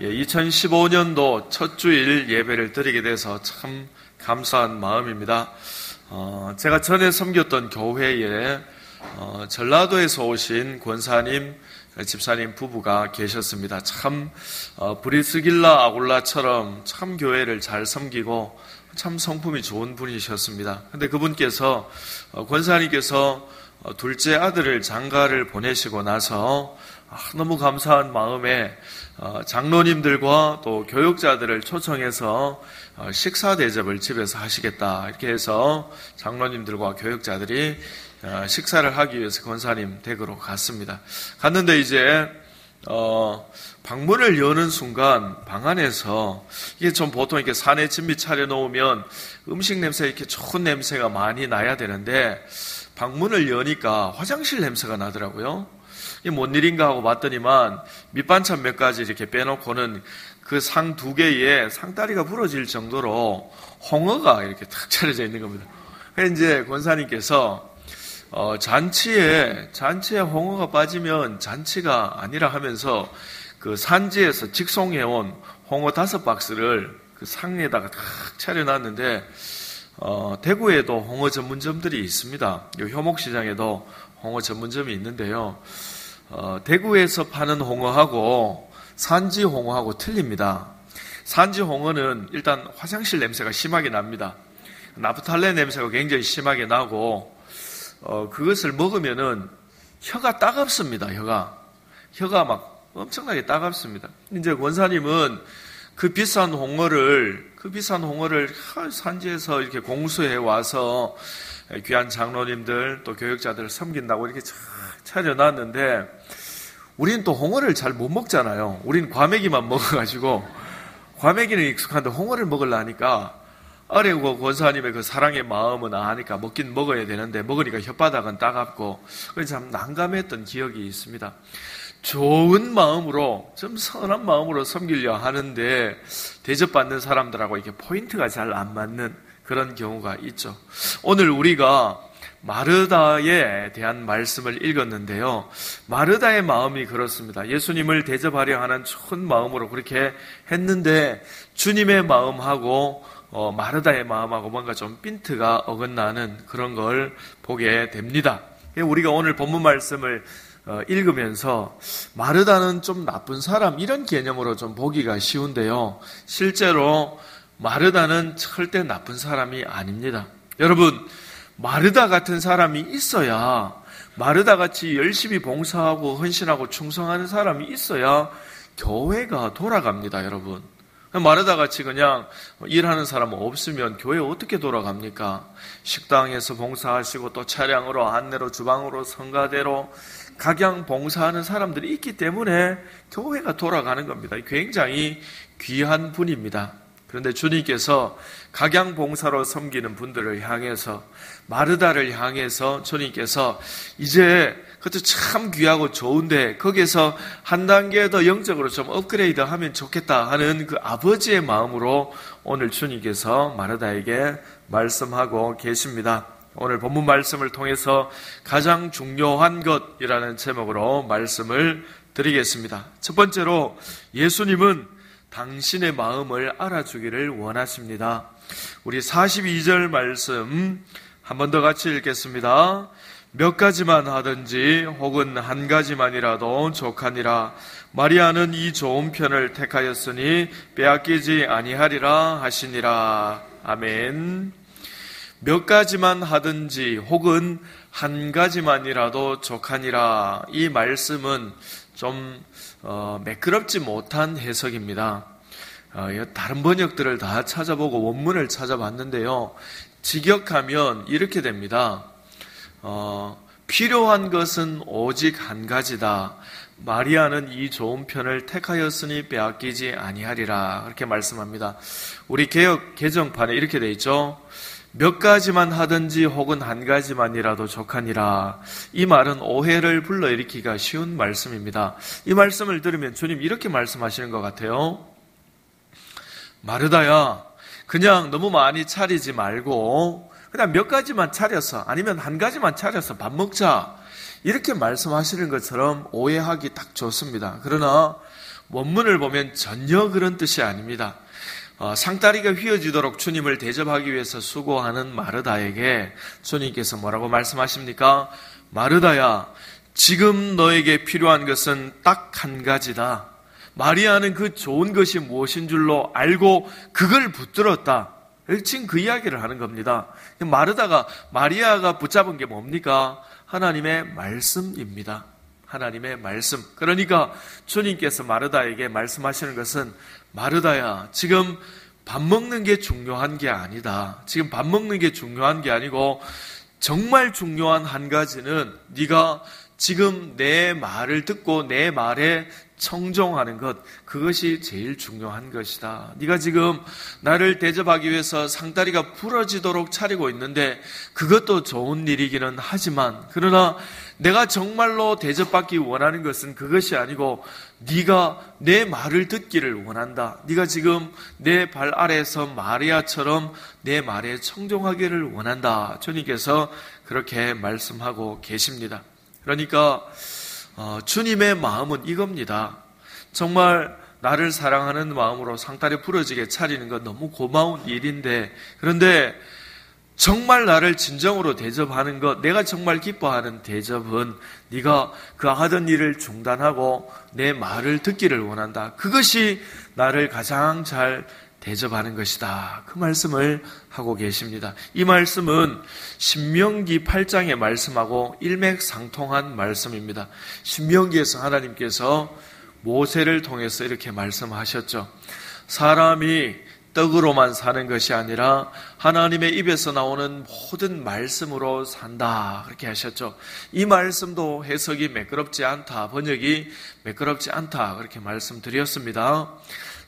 2015년도 첫 주일 예배를 드리게 돼서 참 감사한 마음입니다. 제가 전에 섬겼던 교회에 전라도에서 오신 권사님, 집사님 부부가 계셨습니다. 참 브리스길라 아굴라처럼 참 교회를 잘 섬기고 참 성품이 좋은 분이셨습니다. 근데 그분께서 권사님께서 둘째 아들을 장가를 보내시고 나서 너무 감사한 마음에 장로님들과 또 교육자들을 초청해서 식사 대접을 집에서 하시겠다 이렇게 해서 장로님들과 교육자들이 식사를 하기 위해서 권사님 댁으로 갔습니다. 갔는데 이제 방문을 여는 순간 방 안에서 이게 좀 보통 이렇게 사내 진미 차려 놓으면 음식 냄새 이렇게 좋은 냄새가 많이 나야 되는데 방문을 여니까 화장실 냄새가 나더라고요. 이게 뭔 일인가 하고 봤더니만 밑반찬 몇 가지 이렇게 빼놓고는 그 상 두 개에 상다리가 부러질 정도로 홍어가 이렇게 탁 차려져 있는 겁니다. 그래서 이제 권사님께서 잔치에 홍어가 빠지면 잔치가 아니라 하면서 그 산지에서 직송해온 홍어 5박스를 그 상에다가 탁 차려놨는데 대구에도 홍어 전문점들이 있습니다. 효목시장에도 홍어 전문점이 있는데요. 대구에서 파는 홍어하고 산지 홍어하고 틀립니다. 산지 홍어는 일단 화장실 냄새가 심하게 납니다. 나프탈렌 냄새가 굉장히 심하게 나고 그것을 먹으면은 혀가 따갑습니다. 혀가 막 엄청나게 따갑습니다. 이제 권사님은 그 비싼 홍어를 산지에서 이렇게 공수해 와서 귀한 장로님들 또 교육자들을 섬긴다고 이렇게 차려놨는데 우리는 또 홍어를 잘 못 먹잖아요. 우리는 과메기만 먹어가지고 과메기는 익숙한데 홍어를 먹으려니까 아래고 권사님의 그 사랑의 마음은 아니까 먹긴 먹어야 되는데 먹으니까 혓바닥은 따갑고 그래서 참 난감했던 기억이 있습니다. 좋은 마음으로 좀 선한 마음으로 섬기려 하는데 대접받는 사람들하고 이렇게 포인트가 잘 안 맞는 그런 경우가 있죠. 오늘 우리가 마르다에 대한 말씀을 읽었는데요. 마르다의 마음이 그렇습니다. 예수님을 대접하려 하는 좋은 마음으로 그렇게 했는데 주님의 마음하고 마르다의 마음하고 뭔가 좀 핀트가 어긋나는 그런 걸 보게 됩니다. 우리가 오늘 본문 말씀을 읽으면서 마르다는 좀 나쁜 사람 이런 개념으로 좀 보기가 쉬운데요. 실제로 마르다는 절대 나쁜 사람이 아닙니다. 여러분, 마르다 같은 사람이 있어야 마르다같이 열심히 봉사하고 헌신하고 충성하는 사람이 있어야 교회가 돌아갑니다. 여러분, 마르다같이 그냥 일하는 사람 없으면 교회 어떻게 돌아갑니까? 식당에서 봉사하시고 또 차량으로 안내로 주방으로 성가대로 각양 봉사하는 사람들이 있기 때문에 교회가 돌아가는 겁니다. 굉장히 귀한 분입니다. 그런데 주님께서 각양 봉사로 섬기는 분들을 향해서 마르다를 향해서 주님께서 이제 그것도 참 귀하고 좋은데 거기에서 한 단계 더 영적으로 좀 업그레이드 하면 좋겠다 하는 그 아버지의 마음으로 오늘 주님께서 마르다에게 말씀하고 계십니다. 오늘 본문 말씀을 통해서 가장 중요한 것이라는 제목으로 말씀을 드리겠습니다. 첫 번째로 예수님은 당신의 마음을 알아주기를 원하십니다. 우리 42절 말씀 한 번 더 같이 읽겠습니다. 몇 가지만 하든지 혹은 한 가지만이라도 족하니라. 마리아는 이 좋은 편을 택하였으니 빼앗기지 아니하리라 하시니라. 아멘. 몇 가지만 하든지 혹은 한 가지만이라도 족하니라. 이 말씀은 좀 매끄럽지 못한 해석입니다. 다른 번역들을 다 찾아보고 원문을 찾아봤는데요. 직역하면 이렇게 됩니다. 필요한 것은 오직 한 가지다. 마리아는 이 좋은 편을 택하였으니 빼앗기지 아니하리라. 그렇게 말씀합니다. 우리 개역 개정판에 이렇게 돼 있죠. 몇 가지만 하든지 혹은 한 가지만이라도 족하니라. 이 말은 오해를 불러일으키기가 쉬운 말씀입니다. 이 말씀을 들으면 주님 이렇게 말씀하시는 것 같아요. 마르다야, 그냥 너무 많이 차리지 말고 그냥 몇 가지만 차려서 아니면 한 가지만 차려서 밥 먹자. 이렇게 말씀하시는 것처럼 오해하기 딱 좋습니다. 그러나 원문을 보면 전혀 그런 뜻이 아닙니다. 상다리가 휘어지도록 주님을 대접하기 위해서 수고하는 마르다에게 주님께서 뭐라고 말씀하십니까? 마르다야, 지금 너에게 필요한 것은 딱 한 가지다. 마리아는 그 좋은 것이 무엇인 줄로 알고 그걸 붙들었다. 지금 그 이야기를 하는 겁니다. 마리아가 붙잡은 게 뭡니까? 하나님의 말씀입니다. 하나님의 말씀. 그러니까 주님께서 마르다에게 말씀하시는 것은, 마르다야, 지금 밥 먹는 게 중요한 게 아니다. 지금 밥 먹는 게 중요한 게 아니고 정말 중요한 한 가지는 네가 지금 내 말을 듣고 내 말에 청종하는 것, 그것이 제일 중요한 것이다. 네가 지금 나를 대접하기 위해서 상다리가 부러지도록 차리고 있는데 그것도 좋은 일이기는 하지만, 그러나 내가 정말로 대접받기 원하는 것은 그것이 아니고 네가 내 말을 듣기를 원한다. 네가 지금 내 발 아래에서 마리아처럼 내 말에 청종하기를 원한다. 주님께서 그렇게 말씀하고 계십니다. 그러니까 주님의 마음은 이겁니다. 정말 나를 사랑하는 마음으로 상다리 부러지게 차리는 건 너무 고마운 일인데, 그런데 정말 나를 진정으로 대접하는 것, 내가 정말 기뻐하는 대접은 네가 그 하던 일을 중단하고 내 말을 듣기를 원한다. 그것이 나를 가장 잘 대접하는 것이다. 그 말씀을 하고 계십니다. 이 말씀은 신명기 8장의 말씀하고 일맥상통한 말씀입니다. 신명기에서 하나님께서 모세를 통해서 이렇게 말씀하셨죠. 사람이 떡으로만 사는 것이 아니라 하나님의 입에서 나오는 모든 말씀으로 산다. 그렇게 하셨죠. 이 말씀도 해석이 매끄럽지 않다. 번역이 매끄럽지 않다. 그렇게 말씀드렸습니다.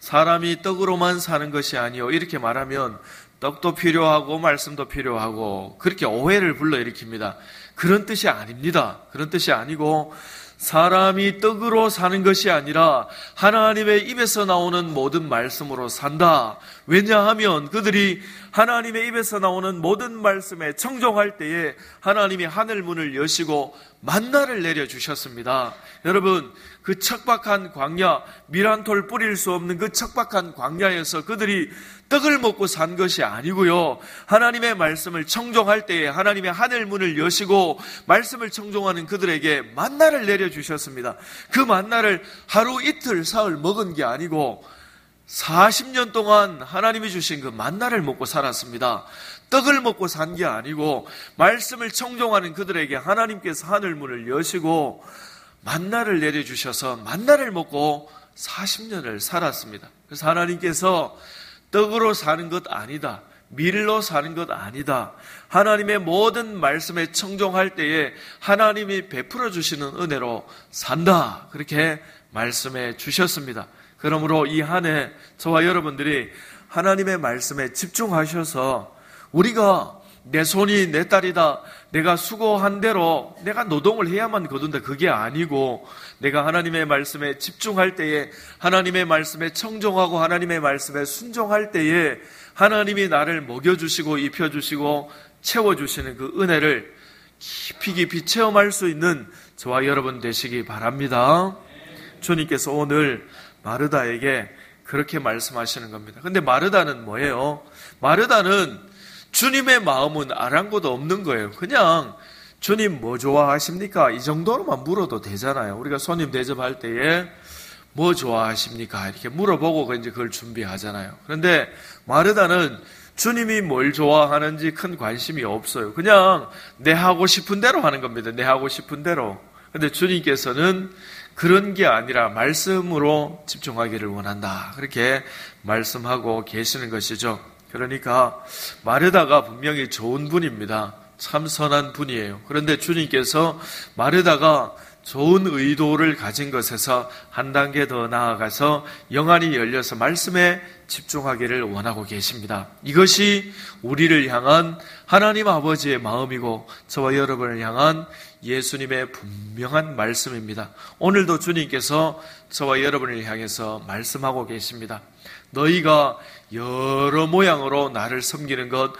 사람이 떡으로만 사는 것이 아니요, 이렇게 말하면 떡도 필요하고 말씀도 필요하고 그렇게 오해를 불러일으킵니다. 그런 뜻이 아닙니다. 그런 뜻이 아니고, 사람이 떡으로 사는 것이 아니라 하나님의 입에서 나오는 모든 말씀으로 산다. 왜냐하면 그들이 하나님의 입에서 나오는 모든 말씀에 청종할 때에 하나님이 하늘 문을 여시고 만나를 내려주셨습니다. 여러분, 그 척박한 광야, 미란톨 뿌릴 수 없는 그 척박한 광야에서 그들이 떡을 먹고 산 것이 아니고요, 하나님의 말씀을 청종할 때에 하나님의 하늘 문을 여시고 말씀을 청종하는 그들에게 만나를 내려주셨습니다. 그 만나를 하루 이틀 사흘 먹은 게 아니고 40년 동안 하나님이 주신 그 만나를 먹고 살았습니다. 떡을 먹고 산 게 아니고 말씀을 청종하는 그들에게 하나님께서 하늘 문을 여시고 만나를 내려주셔서 만나를 먹고 40년을 살았습니다. 그래서 하나님께서 떡으로 사는 것 아니다, 밀로 사는 것 아니다, 하나님의 모든 말씀에 청종할 때에 하나님이 베풀어 주시는 은혜로 산다, 그렇게 말씀해 주셨습니다. 그러므로 이 한 해 저와 여러분들이 하나님의 말씀에 집중하셔서, 우리가 내 손이 내 딸이다, 내가 수고한 대로 내가 노동을 해야만 거둔다, 그게 아니고 내가 하나님의 말씀에 집중할 때에, 하나님의 말씀에 청종하고 하나님의 말씀에 순종할 때에 하나님이 나를 먹여주시고 입혀주시고 채워주시는 그 은혜를 깊이 깊이 체험할 수 있는 저와 여러분 되시기 바랍니다. 주님께서 오늘 마르다에게 그렇게 말씀하시는 겁니다. 근데 마르다는 뭐예요? 마르다는 주님의 마음은 아랑곳도 없는 거예요. 그냥 주님 뭐 좋아하십니까? 이 정도로만 물어도 되잖아요. 우리가 손님 대접할 때에 뭐 좋아하십니까? 이렇게 물어보고 이제 그걸 준비하잖아요. 그런데 마르다는 주님이 뭘 좋아하는지 큰 관심이 없어요. 그냥 내 하고 싶은 대로 하는 겁니다. 내 하고 싶은 대로. 근데 주님께서는 그런 게 아니라 말씀으로 집중하기를 원한다, 그렇게 말씀하고 계시는 것이죠. 그러니까 마르다가 분명히 좋은 분입니다. 참 선한 분이에요. 그런데 주님께서 마르다가 좋은 의도를 가진 것에서 한 단계 더 나아가서 영안이 열려서 말씀에 집중하기를 원하고 계십니다. 이것이 우리를 향한 하나님 아버지의 마음이고 저와 여러분을 향한 예수님의 분명한 말씀입니다. 오늘도 주님께서 저와 여러분을 향해서 말씀하고 계십니다. 너희가 여러 모양으로 나를 섬기는 것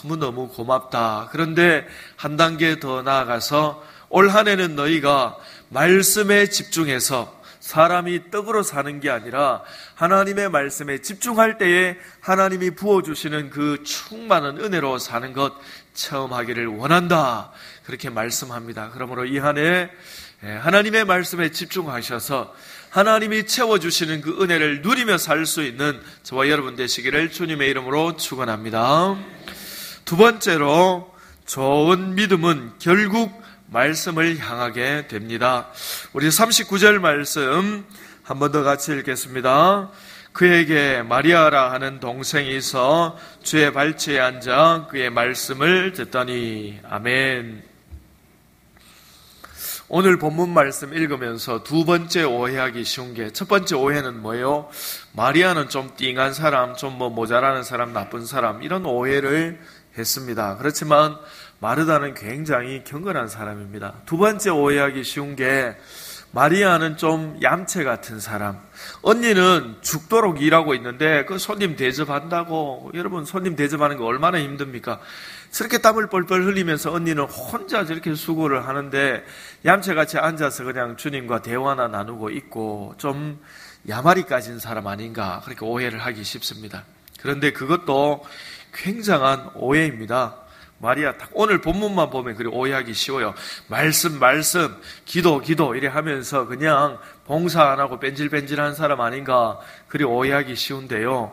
너무너무 고맙다. 그런데 한 단계 더 나아가서 올 한 해는 너희가 말씀에 집중해서 사람이 떡으로 사는 게 아니라 하나님의 말씀에 집중할 때에 하나님이 부어주시는 그 충만한 은혜로 사는 것 체험하기를 원한다. 그렇게 말씀합니다. 그러므로 이 한 해 하나님의 말씀에 집중하셔서 하나님이 채워주시는 그 은혜를 누리며 살 수 있는 저와 여러분 되시기를 주님의 이름으로 축원합니다. 두 번째로, 좋은 믿음은 결국 말씀을 향하게 됩니다. 우리 39절 말씀 한 번 더 같이 읽겠습니다. 그에게 마리아라 하는 동생이 있어 주의 발치에 앉아 그의 말씀을 듣더니. 아멘. 오늘 본문 말씀 읽으면서 두 번째 오해하기 쉬운 게, 첫 번째 오해는 뭐예요? 마리아는 좀 띵한 사람, 좀 모자라는 사람, 나쁜 사람, 이런 오해를 했습니다. 그렇지만 마르다는 굉장히 경건한 사람입니다. 두 번째 오해하기 쉬운 게, 마리아는 좀 얌체 같은 사람. 언니는 죽도록 일하고 있는데 그 손님 대접한다고, 여러분 손님 대접하는 거 얼마나 힘듭니까? 저렇게 땀을 뻘뻘 흘리면서 언니는 혼자 저렇게 수고를 하는데 얌체같이 앉아서 그냥 주님과 대화나 나누고 있고, 좀 야마리 까진 사람 아닌가, 그렇게 오해를 하기 쉽습니다. 그런데 그것도 굉장한 오해입니다. 마리아, 딱 오늘 본문만 보면 그리 오해하기 쉬워요. 말씀, 기도 이래 하면서 그냥 봉사 안 하고 뺀질뺀질한 사람 아닌가, 그리 오해하기 쉬운데요.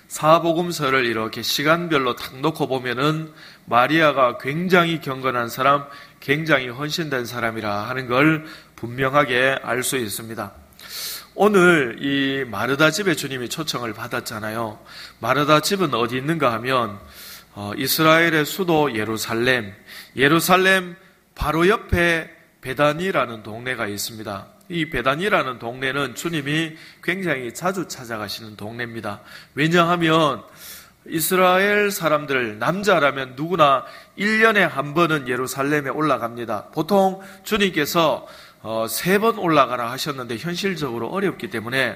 사복음서를 이렇게 시간별로 딱 놓고 보면은 마리아가 굉장히 경건한 사람, 굉장히 헌신된 사람이라 하는 걸 분명하게 알 수 있습니다. 오늘 이 마르다 집에 주님이 초청을 받았잖아요. 마르다 집은 어디 있는가 하면 이스라엘의 수도 예루살렘 바로 옆에 베다니라는 동네가 있습니다. 이 베다니라는 동네는 주님이 굉장히 자주 찾아가시는 동네입니다. 왜냐하면 이스라엘 사람들, 남자라면 누구나 1년에 한 번은 예루살렘에 올라갑니다. 보통 주님께서 3번 올라가라 하셨는데 현실적으로 어렵기 때문에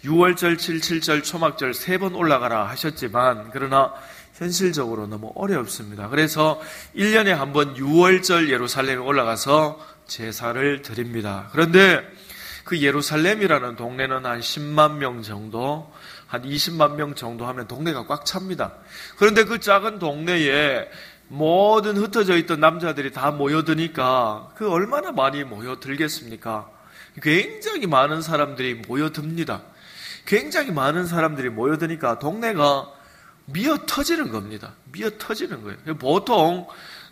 6월절, 7.7절, 초막절 3번 올라가라 하셨지만, 그러나 현실적으로 너무 어렵습니다. 그래서 1년에 한 번 6월절 예루살렘에 올라가서 제사를 드립니다. 그런데 그 예루살렘이라는 동네는 한 10만 명 정도, 한 20만 명 정도 하면 동네가 꽉 찹니다. 그런데 그 작은 동네에 모든 흩어져 있던 남자들이 다 모여드니까 그 얼마나 많이 모여들겠습니까? 굉장히 많은 사람들이 모여듭니다. 굉장히 많은 사람들이 모여드니까 동네가 미어 터지는 겁니다. 미어 터지는 거예요. 보통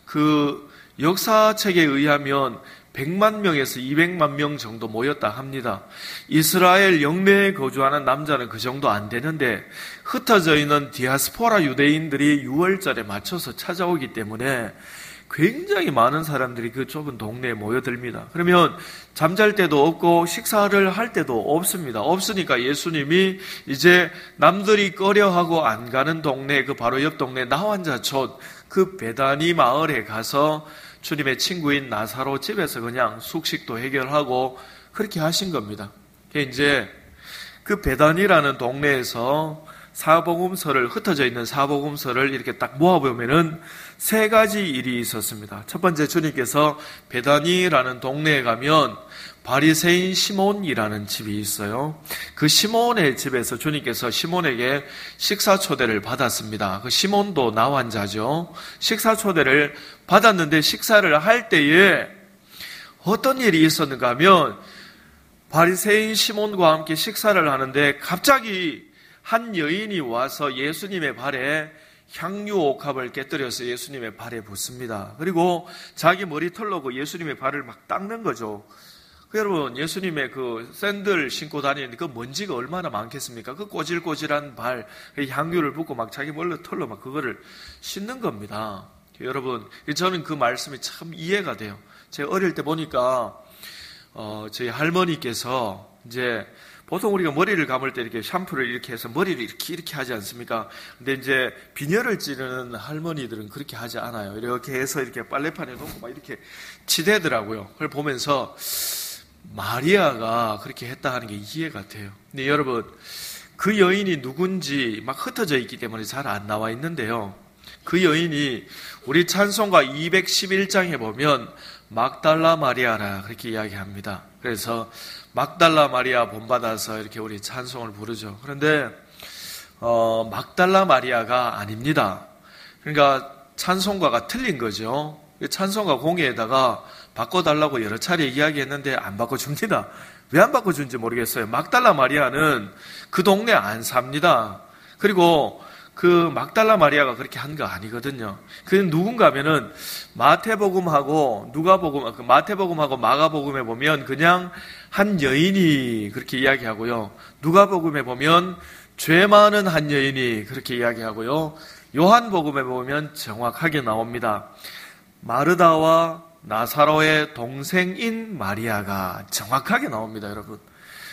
그 역사책에 의하면 100만 명에서 200만 명 정도 모였다 합니다. 이스라엘 영내에 거주하는 남자는 그 정도 안 되는데 흩어져 있는 디아스포라 유대인들이 6월절에 맞춰서 찾아오기 때문에 굉장히 많은 사람들이 그 좁은 동네에 모여듭니다. 그러면 잠잘 때도 없고 식사를 할 때도 없습니다. 없으니까 예수님이 이제 남들이 꺼려하고 안 가는 동네, 그 바로 옆 동네 나환자촌, 그 베다니 마을에 가서 주님의 친구인 나사로 집에서 그냥 숙식도 해결하고 그렇게 하신 겁니다. 이제 그 베다니라는 동네에서 사복음서를, 흩어져 있는 사복음서를 이렇게 딱 모아보면은 3가지 일이 있었습니다. 첫 번째, 주님께서 베다니라는 동네에 가면 바리새인 시몬이라는 집이 있어요. 그 시몬의 집에서 주님께서 시몬에게 식사 초대를 받았습니다. 그 시몬도 나환자죠. 식사 초대를 받았는데 식사를 할 때에 어떤 일이 있었는가 하면 바리새인 시몬과 함께 식사를 하는데 갑자기 한 여인이 와서 예수님의 발에 향유 옥합을 깨뜨려서 예수님의 발에 붓습니다. 그리고 자기 머리털로 그 예수님의 발을 막 닦는 거죠. 여러분, 예수님의 그 샌들 신고 다니는데 그 먼지가 얼마나 많겠습니까? 그 꼬질꼬질한 발, 향유를 붓고 막 자기 머리털로 막 그거를 씻는 겁니다. 여러분, 저는 그 말씀이 참 이해가 돼요. 제가 어릴 때 보니까 저희 할머니께서 이제 보통 우리가 머리를 감을 때 이렇게 샴푸를 이렇게 해서 머리를 이렇게 하지 않습니까? 근데 이제 비녀를 찌르는 할머니들은 그렇게 하지 않아요. 이렇게 해서 이렇게 빨래판에 놓고 막 이렇게 치대더라고요. 그걸 보면서 마리아가 그렇게 했다 하는 게 이해가 돼요. 근데 여러분, 그 여인이 누군지 막 흩어져 있기 때문에 잘 안 나와 있는데요. 그 여인이 우리 찬송가 211장에 보면 막달라 마리아라 그렇게 이야기합니다. 그래서 막달라 마리아 본받아서 이렇게 우리 찬송을 부르죠. 그런데 막달라 마리아가 아닙니다. 그러니까 찬송가가 틀린 거죠. 찬송가 공예에다가 바꿔달라고 여러 차례 이야기했는데 안 바꿔줍니다. 왜 안 바꿔준지 모르겠어요. 막달라 마리아는 그 동네 안 삽니다. 그리고 그 막달라 마리아가 그렇게 한 거 아니거든요. 그 누군가 하면은 마태복음하고 마태복음하고 마가복음에 보면 그냥 한 여인이 그렇게 이야기하고요. 누가복음에 보면 죄 많은 한 여인이 그렇게 이야기하고요. 요한복음에 보면 정확하게 나옵니다. 마르다와 나사로의 동생인 마리아가 정확하게 나옵니다, 여러분.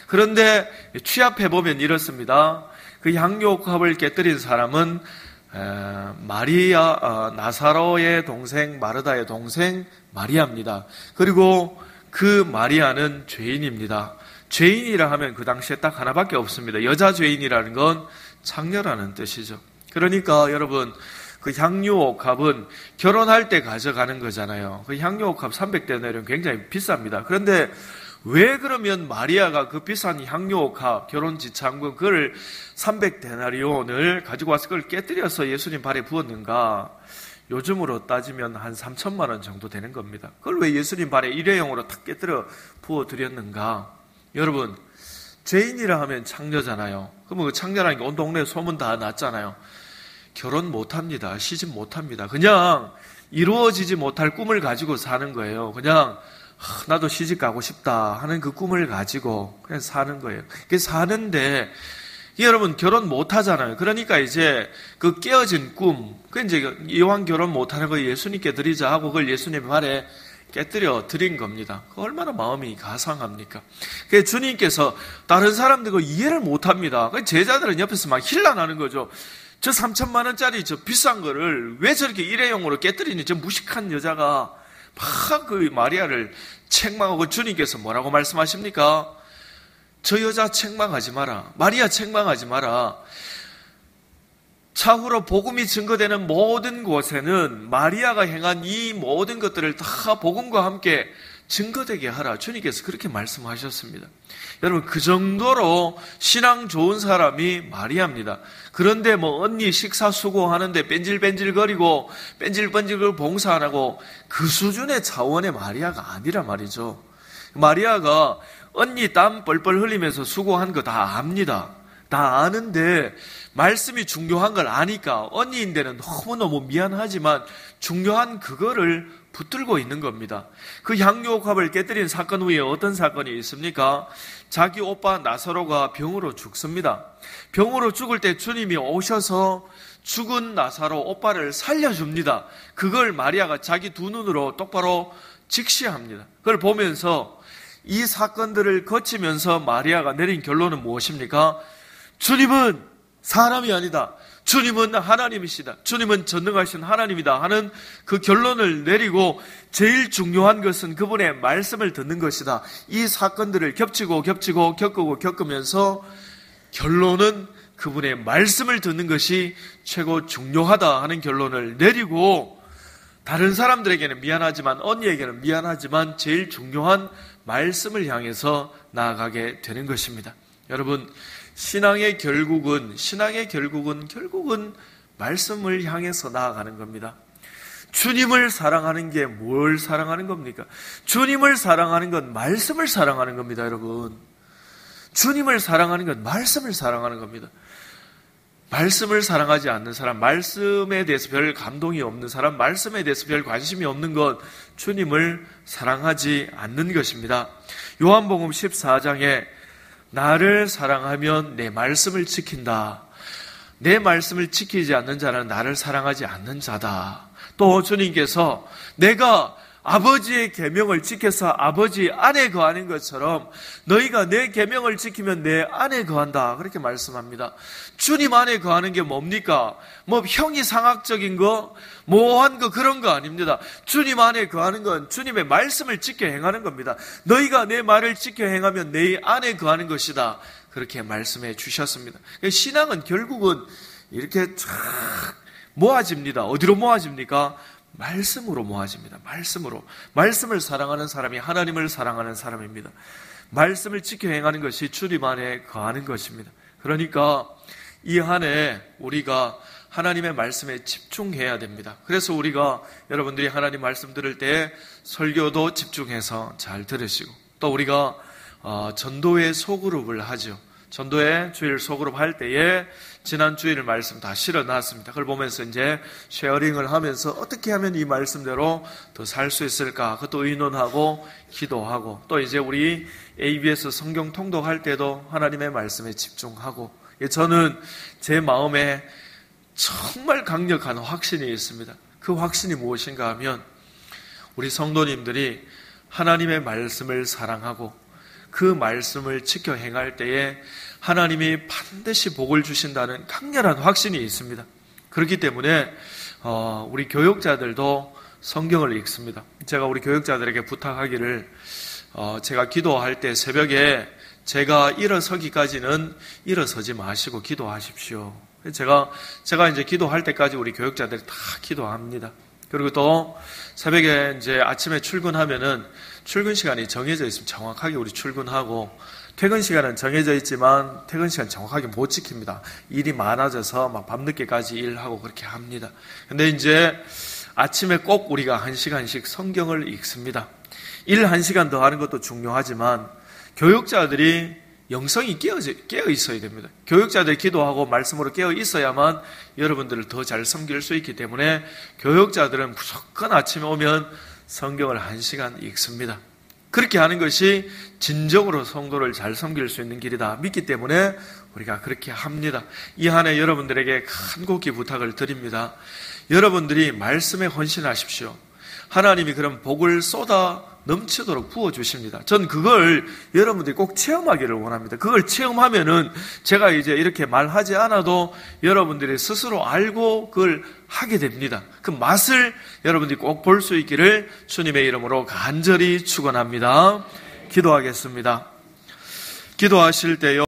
그런데 취합해 보면 이렇습니다. 그 향유옥합을 깨뜨린 사람은 나사로의 동생 마르다의 동생 마리아입니다. 그리고 그 마리아는 죄인입니다. 죄인이라 하면 그 당시에 딱 하나밖에 없습니다. 여자 죄인이라는 건 창녀라는 뜻이죠. 그러니까 여러분, 그 향유옥합은 결혼할 때 가져가는 거잖아요. 그 향유옥합 300데나리온 굉장히 비쌉니다. 그런데 왜 그러면 마리아가 그 비싼 향유옥합, 결혼지참금 그걸 300데나리온을 가지고 와서 그걸 깨뜨려서 예수님 발에 부었는가? 요즘으로 따지면 한 3천만 원 정도 되는 겁니다. 그걸 왜 예수님 발에 일회용으로 탁 깨뜨려 부어드렸는가? 여러분, 죄인이라 하면 창녀잖아요. 그러면 그 창녀라는 게 온 동네에 소문 다 났잖아요. 결혼 못합니다. 시집 못합니다. 그냥 이루어지지 못할 꿈을 가지고 사는 거예요. 그냥 나도 시집 가고 싶다 하는 그 꿈을 가지고 그냥 사는 거예요. 그게 사는데 여러분 결혼 못하잖아요. 그러니까 이제 그 깨어진 꿈, 그 이제 이왕 결혼 못하는 거 예수님께 드리자 하고 그걸 예수님 발에 깨뜨려 드린 겁니다. 그 얼마나 마음이 가상합니까? 그 주님께서 다른 사람들과 이해를 못합니다. 그 제자들은 옆에서 막 힐난하는 거죠. 저 3천만 원짜리 저 비싼 거를 왜 저렇게 일회용으로 깨뜨리니? 저 무식한 여자가 막 그 마리아를 책망하고 주님께서 뭐라고 말씀하십니까? 저 여자 책망하지 마라. 마리아 책망하지 마라. 차후로 복음이 증거되는 모든 곳에는 마리아가 행한 이 모든 것들을 다 복음과 함께 증거되게 하라. 주님께서 그렇게 말씀하셨습니다. 여러분, 그 정도로 신앙 좋은 사람이 마리아입니다. 그런데 뭐 언니 식사 수고하는데 뺀질뺀질거리고 뺀질뺀질 봉사 안 하고 그 수준의 차원의 마리아가 아니라 말이죠. 마리아가 언니 땀 뻘뻘 흘리면서 수고한 거 다 압니다. 다 아는데 말씀이 중요한 걸 아니까 언니인데는 너무너무 미안하지만 중요한 그거를 붙들고 있는 겁니다. 그 향유옥합을 깨뜨린 사건 후에 어떤 사건이 있습니까? 자기 오빠 나사로가 병으로 죽습니다. 병으로 죽을 때 주님이 오셔서 죽은 나사로 오빠를 살려줍니다. 그걸 마리아가 자기 두 눈으로 똑바로 직시합니다. 그걸 보면서 이 사건들을 거치면서 마리아가 내린 결론은 무엇입니까? 주님은 사람이 아니다. 주님은 하나님이시다. 주님은 전능하신 하나님이다 하는 그 결론을 내리고 제일 중요한 것은 그분의 말씀을 듣는 것이다. 이 사건들을 겪으면서 결론은 그분의 말씀을 듣는 것이 최고 중요하다 하는 결론을 내리고 다른 사람들에게는 미안하지만 언니에게는 미안하지만 제일 중요한 말씀을 향해서 나아가게 되는 것입니다. 여러분, 신앙의 결국은 말씀을 향해서 나아가는 겁니다. 주님을 사랑하는 게 뭘 사랑하는 겁니까? 주님을 사랑하는 건 말씀을 사랑하는 겁니다, 여러분. 주님을 사랑하는 건 말씀을 사랑하는 겁니다. 말씀을 사랑하지 않는 사람, 말씀에 대해서 별 감동이 없는 사람, 말씀에 대해서 별 관심이 없는 것, 주님을 사랑하지 않는 것입니다. 요한복음 14장에 나를 사랑하면 내 말씀을 지킨다. 내 말씀을 지키지 않는 자는 나를 사랑하지 않는 자다. 또 주님께서 내가 아버지의 계명을 지켜서 아버지 안에 거하는 것처럼 너희가 내 계명을 지키면 내 안에 거한다. 그렇게 말씀합니다. 주님 안에 거하는 게 뭡니까? 뭐 형이상학적인 거, 모호한 거 그런 거 아닙니다. 주님 안에 거하는 건 주님의 말씀을 지켜 행하는 겁니다. 너희가 내 말을 지켜 행하면 내 안에 거하는 것이다. 그렇게 말씀해 주셨습니다. 신앙은 결국은 이렇게 쫙 모아집니다. 어디로 모아집니까? 말씀으로 모아집니다. 말씀으로. 말씀을 사랑하는 사람이 하나님을 사랑하는 사람입니다. 말씀을 지켜 행하는 것이 주님 안에 거하는 것입니다. 그러니까 이 한 해 우리가 하나님의 말씀에 집중해야 됩니다. 그래서 우리가 여러분들이 하나님 말씀 들을 때 설교도 집중해서 잘 들으시고, 또 우리가 전도회 소그룹을 하죠. 전도회 주일 소그룹 할 때에 지난 주일 말씀 다 실어놨습니다. 그걸 보면서 이제 쉐어링을 하면서 어떻게 하면 이 말씀대로 더 살 수 있을까, 그것도 의논하고 기도하고, 또 이제 우리 ABS 성경 통독할 때도 하나님의 말씀에 집중하고, 저는 제 마음에 정말 강력한 확신이 있습니다. 그 확신이 무엇인가 하면 우리 성도님들이 하나님의 말씀을 사랑하고 그 말씀을 지켜 행할 때에 하나님이 반드시 복을 주신다는 강렬한 확신이 있습니다. 그렇기 때문에 우리 교육자들도 성경을 읽습니다. 제가 우리 교육자들에게 부탁하기를, 제가 기도할 때 새벽에 제가 일어서기까지는 일어서지 마시고 기도하십시오. 제가 이제 기도할 때까지 우리 교육자들이 다 기도합니다. 그리고 또 새벽에 이제 아침에 출근하면은 출근 시간이 정해져 있으면 정확하게 우리 출근하고, 퇴근 시간은 정해져 있지만 퇴근 시간 정확하게 못 지킵니다. 일이 많아져서 막 밤늦게까지 일하고 그렇게 합니다. 근데 이제 아침에 꼭 우리가 1시간씩 성경을 읽습니다. 일 1시간 더 하는 것도 중요하지만 교육자들이 영성이 깨어 있어야 됩니다. 교육자들이 기도하고 말씀으로 깨어 있어야만 여러분들을 더 잘 섬길 수 있기 때문에 교육자들은 무조건 아침에 오면 성경을 1시간 읽습니다. 그렇게 하는 것이 진정으로 성도를 잘 섬길 수 있는 길이다 믿기 때문에 우리가 그렇게 합니다. 이 한 해 여러분들에게 간곡히 부탁을 드립니다. 여러분들이 말씀에 헌신하십시오. 하나님이 그런 복을 쏟아 넘치도록 부어주십니다. 전 그걸 여러분들이 꼭 체험하기를 원합니다. 그걸 체험하면은 제가 이제 이렇게 말하지 않아도 여러분들이 스스로 알고 그걸 하게 됩니다. 그 맛을 여러분들이 꼭 볼 수 있기를 주님의 이름으로 간절히 축원합니다. 기도하겠습니다. 기도하실 때요.